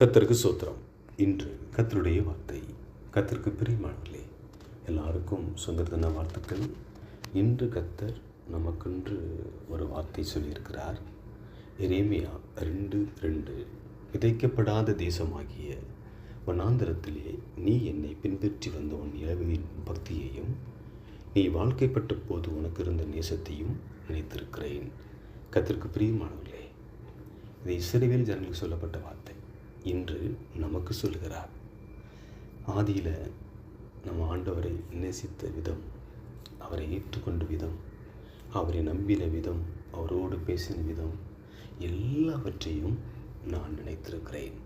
கர்த்தருக்கு ஸ்தோத்திரம். இன்று கர்த்தருடைய வார்த்தை. கர்த்தருக்கு பிரியமானவர்களே, எல்லாருக்கும் சுதந்திர வாழ்த்துக்கள். இன்று கர்த்தர் நமக்கென்று ஒரு வார்த்தை சொல்லியிருக்கிறார். எரேமியா 2:2. விதைக்கப்படாத தேசமாகிய வனாந்தரத்திலே நீ என்னை பின்பற்றி வந்த உன் இளமையின் பக்தியையும் நீ வாழ்க்கைப்பட்ட போது உனக்கு இருந்த நேசத்தையும் நினைத்திருக்கிறேன். கர்த்தருக்கு பிரியமானவர்களே, இது இஸ்ரவேல் ஜனங்களுக்கு சொல்லப்பட்ட வார்த்தை இன்று நமக்கு சொல்கிறார். ஆதியில் நம்ம ஆண்டவரை நேசித்த விதம், அவரை ஏற்றுக்கொண்ட விதம், அவரை நம்பின விதம், அவரோடு பேசின விதம் எல்லாவற்றையும் நான் நினைத்திருக்கிறேன்,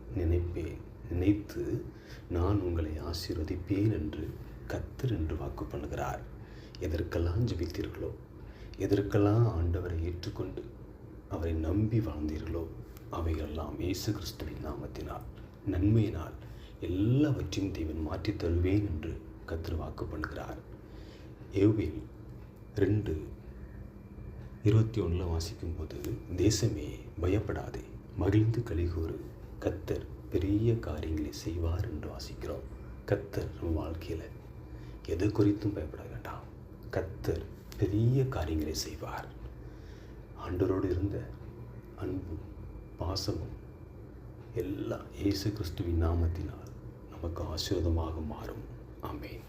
நினைத்து நான் உங்களை ஆசீர்வதிப்பேன் என்று கர்த்தர் என்று வாக்கு பண்ணுகிறார். எதற்கெல்லாம் ஜெபித்தீர்களோ, எதற்கெல்லாம் ஆண்டவரை ஏற்றுக்கொண்டு அவரை நம்பி வாழ்ந்தீர்களோ, அவைகளெல்லாம் இயேசு கிறிஸ்துவின் நாமத்தினால் நன்மையினால் எல்லாவற்றையும் தேவன் மாற்றித் தருவேன் என்று கர்த்தர் வாக்கு பண்ணுகிறார். யோவேல் 2:21 வாசிக்கும் போது, தேசமே பயப்படாதே, மகிழ்ந்து களிகூறு, கர்த்தர் பெரிய காரியங்களை செய்வார் என்று வாசிக்கிறோம். கர்த்தர் நம் வாழ்க்கையில் எது குறித்தும் பயப்பட வேண்டாம். கர்த்தர் பெரிய காரியங்களை செய்வார். ஆண்டவரோடு இருந்த அன்பும் பாசமும் எல்லாம் இயேசு கிறிஸ்துவின் நாமத்தினால் நமக்கு ஆசீர்வாதமாக மாறும். ஆமென்.